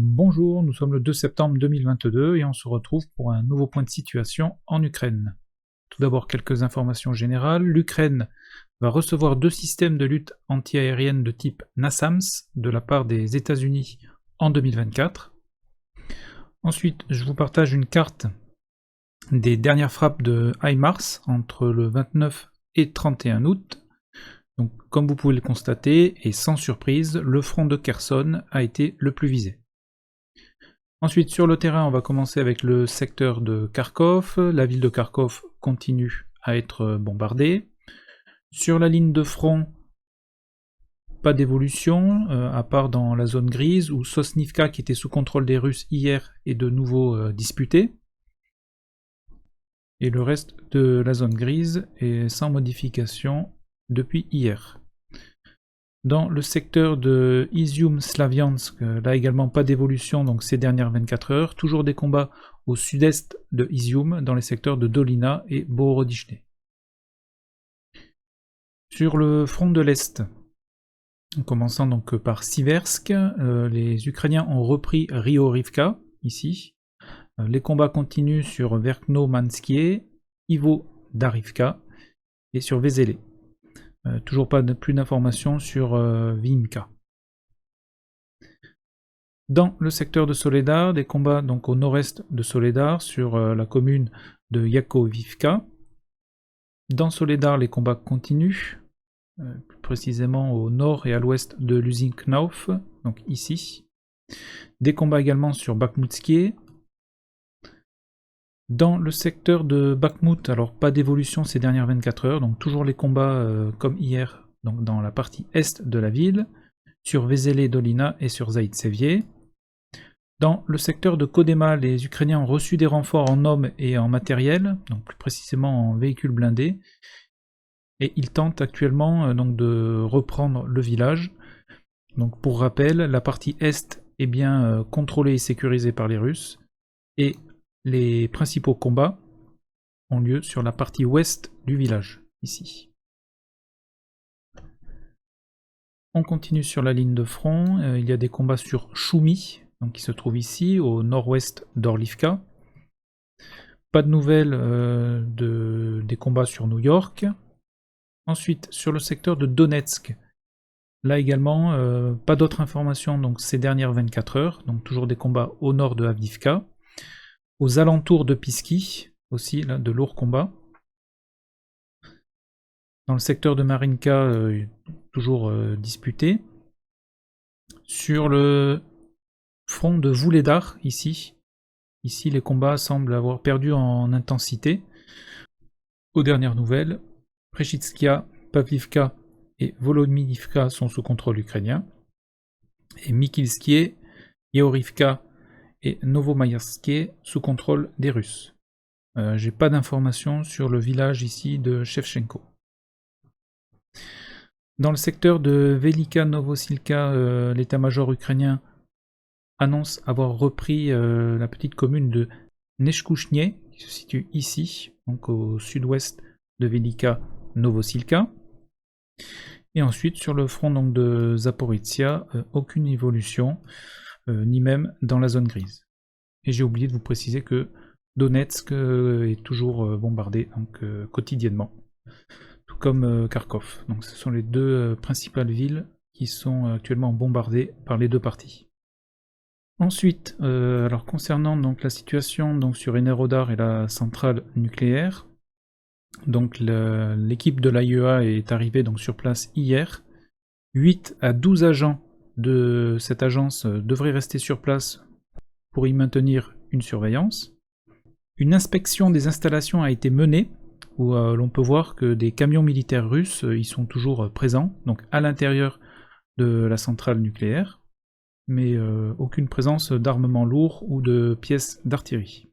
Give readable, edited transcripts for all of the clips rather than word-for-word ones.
Bonjour, nous sommes le 2 septembre 2022 et on se retrouve pour un nouveau point de situation en Ukraine. Tout d'abord quelques informations générales. L'Ukraine va recevoir 2 systèmes de lutte antiaérienne de type NASAMS de la part des États-Unis en 2024. Ensuite, je vous partage une carte des dernières frappes de HIMARS entre le 29 et 31 août. Donc, comme vous pouvez le constater, et sans surprise, le front de Kherson a été le plus visé. Ensuite, sur le terrain, on va commencer avec le secteur de Kharkov. La ville de Kharkov continue à être bombardée. Sur la ligne de front, pas d'évolution, à part dans la zone grise, où Sosnivka, qui était sous contrôle des Russes hier, est de nouveau disputée. Et le reste de la zone grise est sans modification depuis hier. Dans le secteur de Izium-Slaviansk, là également pas d'évolution donc ces dernières 24 heures, toujours des combats au sud-est de Izium, dans les secteurs de Dolina et Borodishne. Sur le front de l'Est, en commençant donc par Siversk, les Ukrainiens ont repris Rio-Rivka, ici. Les combats continuent sur Verkno-Manskie, Ivo-Darivka et sur Vezele. Toujours pas plus d'informations sur Vinka. Dans le secteur de Soledar, des combats donc au nord-est de Soledar sur la commune de Yakovivka. Dans Soledar, les combats continuent, plus précisément au nord et à l'ouest de Luzinknauf, donc ici. Des combats également sur Bakhmutskie. Dans le secteur de Bakhmut, alors pas d'évolution ces dernières 24 heures, donc toujours les combats comme hier, donc dans la partie est de la ville, sur Vezele Dolina et sur Zaïtsevier. Dans le secteur de Kodema, les Ukrainiens ont reçu des renforts en hommes et en matériel, donc plus précisément en véhicules blindés, et ils tentent actuellement donc de reprendre le village. Donc pour rappel, la partie est est bien contrôlée et sécurisée par les Russes, et les principaux combats ont lieu sur la partie ouest du village, ici. On continue sur la ligne de front, il y a des combats sur Choumi, donc qui se trouve ici, au nord-ouest d'Orlivka. Pas de nouvelles des combats sur New York. Ensuite, sur le secteur de Donetsk, là également, pas d'autres informations donc ces dernières 24 heures, donc toujours des combats au nord de Avdivka. Aux alentours de Pisky, aussi, là, de lourds combats. Dans le secteur de Marinka, toujours disputé. Sur le front de Vuhledar, ici, les combats semblent avoir perdu en intensité. Aux dernières nouvelles, Prechitskia, Pavlivka et Volodymyrivka sont sous contrôle ukrainien. Et Mikilskie, Yeorivka et Novomayerskie sous contrôle des Russes. J'ai pas d'informations sur le village ici de Shevchenko. Dans le secteur de Velika Novosilka, l'état-major ukrainien annonce avoir repris la petite commune de Nechkouchnie, qui se situe ici, donc au sud-ouest de Velika Novosilka. Et ensuite, sur le front donc, de Zaporizhia, aucune évolution, ni même dans la zone grise. Et j'ai oublié de vous préciser que Donetsk est toujours bombardé donc, quotidiennement, tout comme Kharkov. Donc ce sont les deux principales villes qui sont actuellement bombardées par les deux parties. Ensuite, alors concernant donc, la situation donc, sur Enerhodar et la centrale nucléaire, donc l'équipe de l'AIEA est arrivée donc, sur place hier. 8 à 12 agents de cette agence devraient rester sur place pour y maintenir une surveillance. Une inspection des installations a été menée, où l'on peut voir que des camions militaires russes y sont toujours présents, donc à l'intérieur de la centrale nucléaire, mais aucune présence d'armement lourd ou de pièces d'artillerie.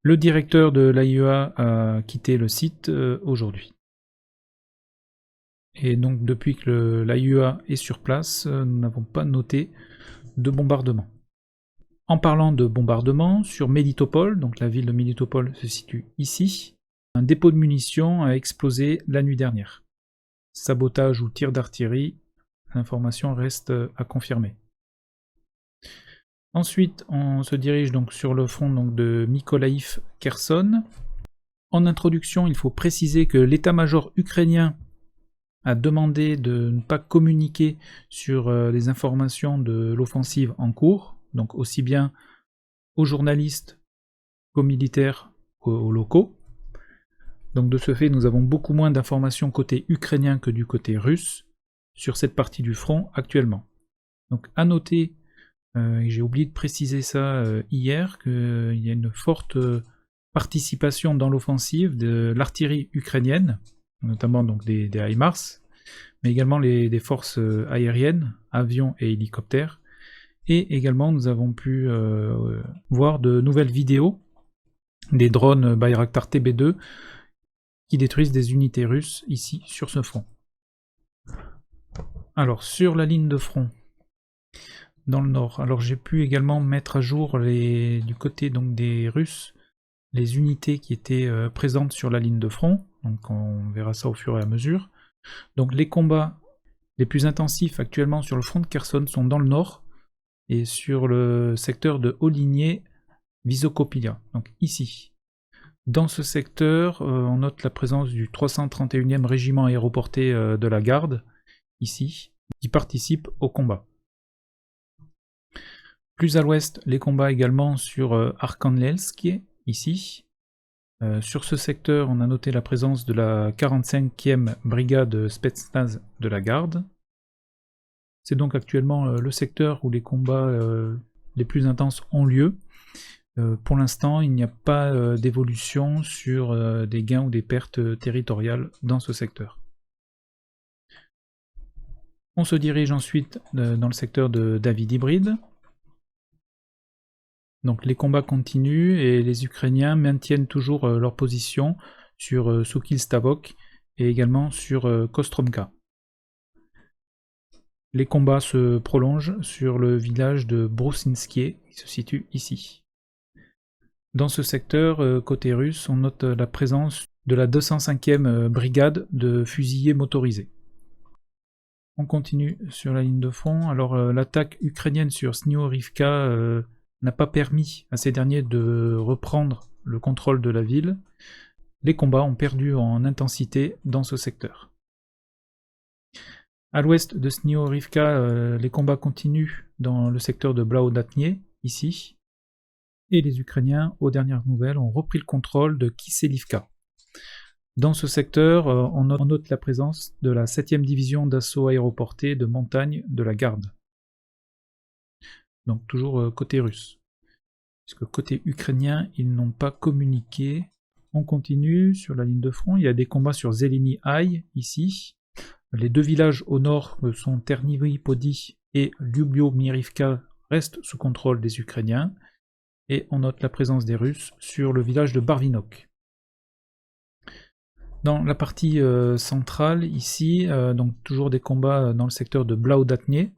Le directeur de l'AIEA a quitté le site aujourd'hui. Et donc depuis que l'AIEA est sur place, nous n'avons pas noté de bombardement. En parlant de bombardement, sur Melitopol, donc la ville de Melitopol se situe ici, un dépôt de munitions a explosé la nuit dernière. Sabotage ou tir d'artillerie, l'information reste à confirmer. Ensuite, on se dirige donc sur le front donc, de Mykolaïv Kherson. En introduction, il faut préciser que l'état-major ukrainien a demandé de ne pas communiquer sur les informations de l'offensive en cours, donc aussi bien aux journalistes qu'aux militaires qu'aux locaux. Donc de ce fait, nous avons beaucoup moins d'informations côté ukrainien que du côté russe sur cette partie du front actuellement. Donc à noter, et j'ai oublié de préciser ça hier, qu'il y a une forte participation dans l'offensive de l'artillerie ukrainienne, notamment donc des HIMARS, mais également des forces aériennes, avions et hélicoptères. Et également, nous avons pu voir de nouvelles vidéos des drones Bayraktar TB2 qui détruisent des unités russes ici sur ce front. Alors, sur la ligne de front, dans le nord, alors j'ai pu également mettre à jour du côté donc, des Russes les unités qui étaient présentes sur la ligne de front, donc on verra ça au fur et à mesure. Donc les combats les plus intensifs actuellement sur le front de Kherson sont dans le nord, et sur le secteur de Oligny-Vysokopia, donc ici. Dans ce secteur, on note la présence du 331e régiment aéroporté de la garde, ici, qui participe au combat. Plus à l'ouest, les combats également sur Arkhangelsk, ici. Sur ce secteur, on a noté la présence de la 45e brigade Spetsnaz de la garde. C'est donc actuellement le secteur où les combats les plus intenses ont lieu. Pour l'instant, il n'y a pas d'évolution sur des gains ou des pertes territoriales dans ce secteur. On se dirige ensuite dans le secteur de David Hybride. Donc les combats continuent et les Ukrainiens maintiennent toujours leur position sur Soukil-Stavok et également sur Kostromka. Les combats se prolongent sur le village de Broussinskie, qui se situe ici. Dans ce secteur, côté russe, on note la présence de la 205e brigade de fusiliers motorisés. On continue sur la ligne de front. Alors l'attaque ukrainienne sur Sniorivka n'a pas permis à ces derniers de reprendre le contrôle de la ville. Les combats ont perdu en intensité dans ce secteur. À l'ouest de Sniorivka, les combats continuent dans le secteur de Blaodatnie, ici. Et les Ukrainiens, aux dernières nouvelles, ont repris le contrôle de Kiselivka. Dans ce secteur, on note la présence de la 7e division d'assaut aéroporté de montagne de la garde. Donc toujours côté russe. Puisque côté ukrainien, ils n'ont pas communiqué. On continue sur la ligne de front. Il y a des combats sur Zeleny High, ici. Les deux villages au nord sont Ternivy-Pody et Lyubio-Mirivka restent sous contrôle des Ukrainiens. Et on note la présence des Russes sur le village de Barvinok. Dans la partie centrale, ici, donc toujours des combats dans le secteur de Blaodatnie.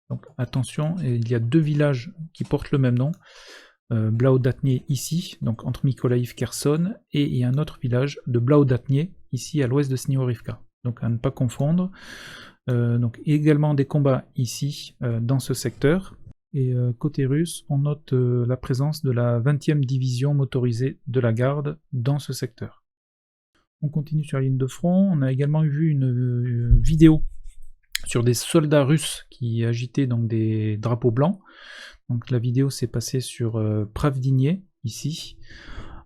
Donc attention, il y a deux villages qui portent le même nom. Blaodatnie ici, donc entre Mykolaïv et Kherson, et il y a un autre village de Blaodatnie, ici à l'ouest de Sniorivka. Donc à ne pas confondre. Donc également des combats ici, dans ce secteur. Et côté russe, on note la présence de la 20e division motorisée de la garde dans ce secteur. On continue sur la ligne de front. On a également vu une vidéo sur des soldats russes qui agitaient donc des drapeaux blancs. Donc la vidéo s'est passée sur Pravdiniye, ici.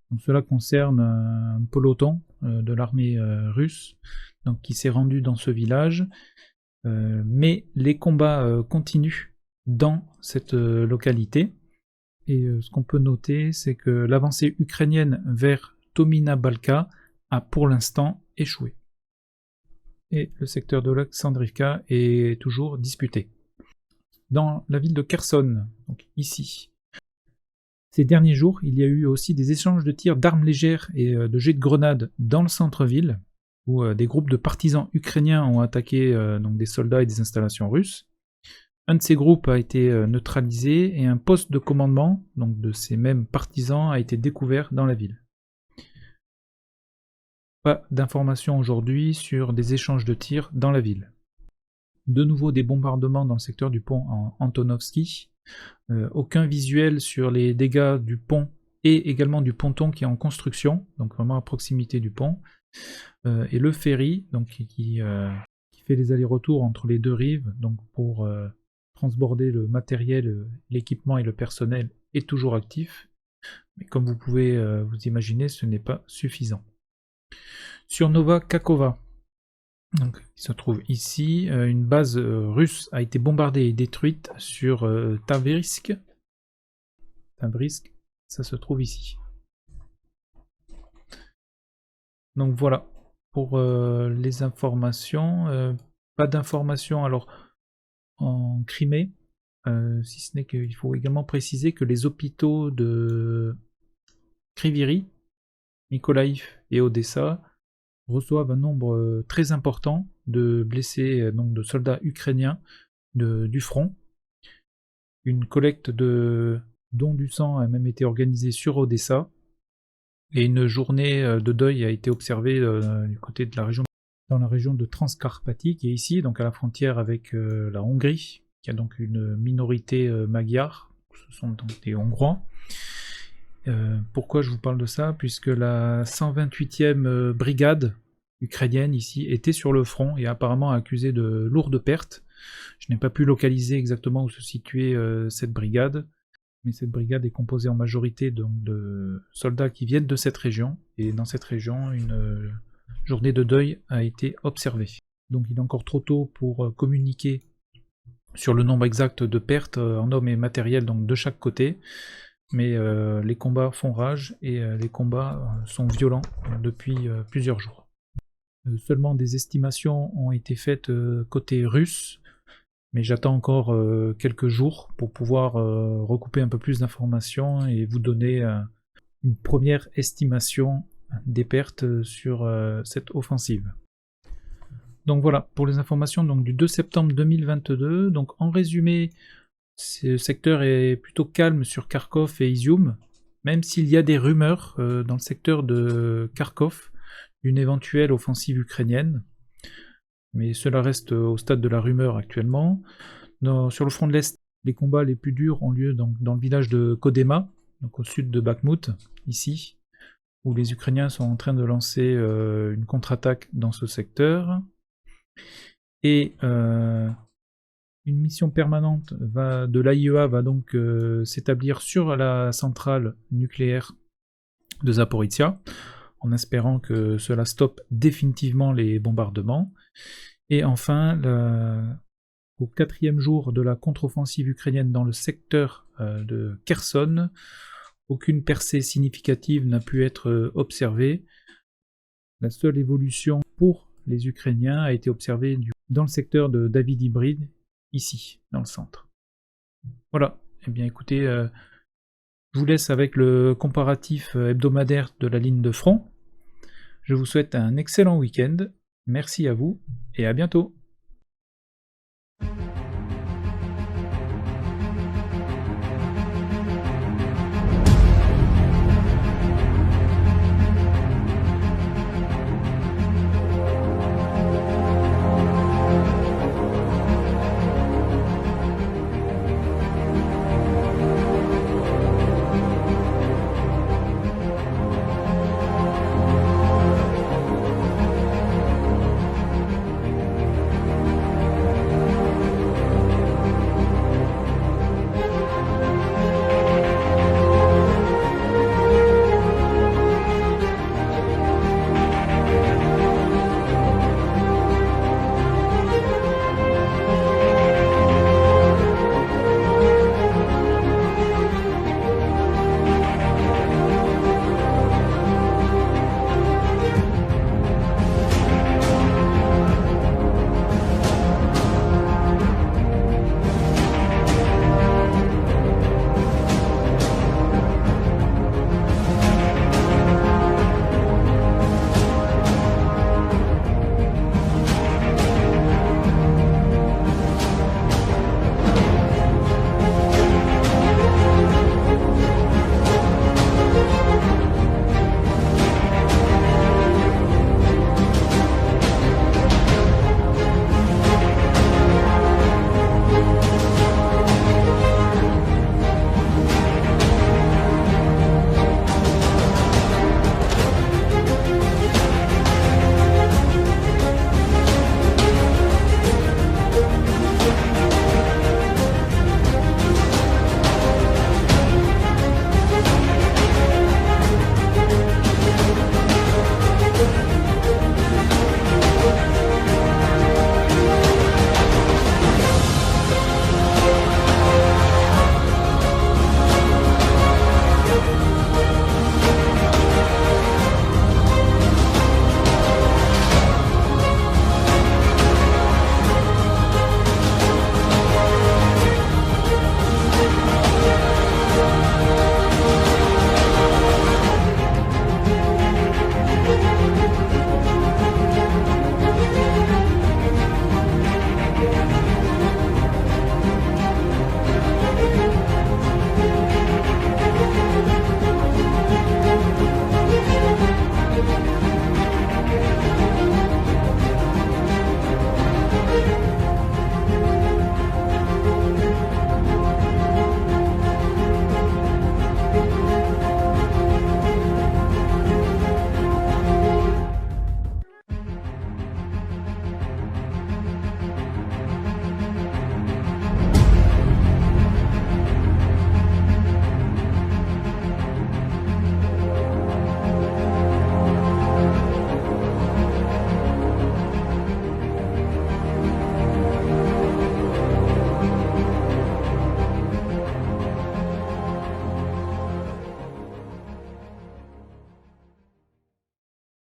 Donc cela concerne un peloton de l'armée russe donc, qui s'est rendu dans ce village. Mais les combats continuent dans cette localité. Et ce qu'on peut noter, c'est que l'avancée ukrainienne vers Tomina Balka a pour l'instant échoué. Et le secteur de l'Alexandrivka est toujours disputé. Dans la ville de Kherson, donc ici, ces derniers jours, il y a eu aussi des échanges de tirs d'armes légères et de jets de grenades dans le centre-ville, où des groupes de partisans ukrainiens ont attaqué donc des soldats et des installations russes. Un de ces groupes a été neutralisé et un poste de commandement donc de ces mêmes partisans a été découvert dans la ville. Pas d'informations aujourd'hui sur des échanges de tirs dans la ville. De nouveau des bombardements dans le secteur du pont Antonovski, Aucun visuel sur les dégâts du pont et également du ponton qui est en construction, donc vraiment à proximité du pont. Et le ferry, donc qui fait les allers-retours entre les deux rives, donc pour transborder le matériel, l'équipement et le personnel, est toujours actif. Mais comme vous pouvez vous imaginer, ce n'est pas suffisant. Sur Nova Kakova, donc, il se trouve ici, une base russe a été bombardée et détruite sur Tavrisk. Tavrisk, ça se trouve ici. Donc voilà, pour les informations. Pas d'informations alors en Crimée, si ce n'est qu'il faut également préciser que les hôpitaux de Kriviri, Mykolaiv et Odessa reçoivent un nombre très important de blessés, donc de soldats ukrainiens du front. Une collecte de dons du sang a même été organisée sur Odessa, et une journée de deuil a été observée du côté de la région, dans la région de Transcarpathie, qui est ici, donc à la frontière avec la Hongrie, qui a donc une minorité magyare, ce sont donc des Hongrois. Pourquoi je vous parle de ça? Puisque la 128e brigade ukrainienne ici était sur le front et apparemment accusée de lourdes pertes. Je n'ai pas pu localiser exactement où se situait cette brigade, mais cette brigade est composée en majorité donc, de soldats qui viennent de cette région, et dans cette région, une journée de deuil a été observée. Donc il est encore trop tôt pour communiquer sur le nombre exact de pertes en hommes et matériel donc, de chaque côté, mais les combats font rage et les combats sont violents depuis plusieurs jours. Seulement des estimations ont été faites côté russe, mais j'attends encore quelques jours pour pouvoir recouper un peu plus d'informations et vous donner une première estimation des pertes sur cette offensive. Donc voilà, pour les informations donc, du 2 septembre 2022, donc en résumé, ce secteur est plutôt calme sur Kharkov et Izium, même s'il y a des rumeurs dans le secteur de Kharkov d'une éventuelle offensive ukrainienne. Mais cela reste au stade de la rumeur actuellement. Sur le front de l'Est, les combats les plus durs ont lieu donc, dans le village de Kodema, donc au sud de Bakhmut, ici, où les Ukrainiens sont en train de lancer une contre-attaque dans ce secteur. Et une mission permanente de l'AIEA va donc s'établir sur la centrale nucléaire de Zaporizhia, en espérant que cela stoppe définitivement les bombardements. Et enfin, au 4e jour de la contre-offensive ukrainienne dans le secteur de Kherson, aucune percée significative n'a pu être observée. La seule évolution pour les Ukrainiens a été observée dans le secteur de David Hybride, ici, dans le centre. Voilà, eh bien écoutez, je vous laisse avec le comparatif hebdomadaire de la ligne de front. Je vous souhaite un excellent week-end, merci à vous et à bientôt.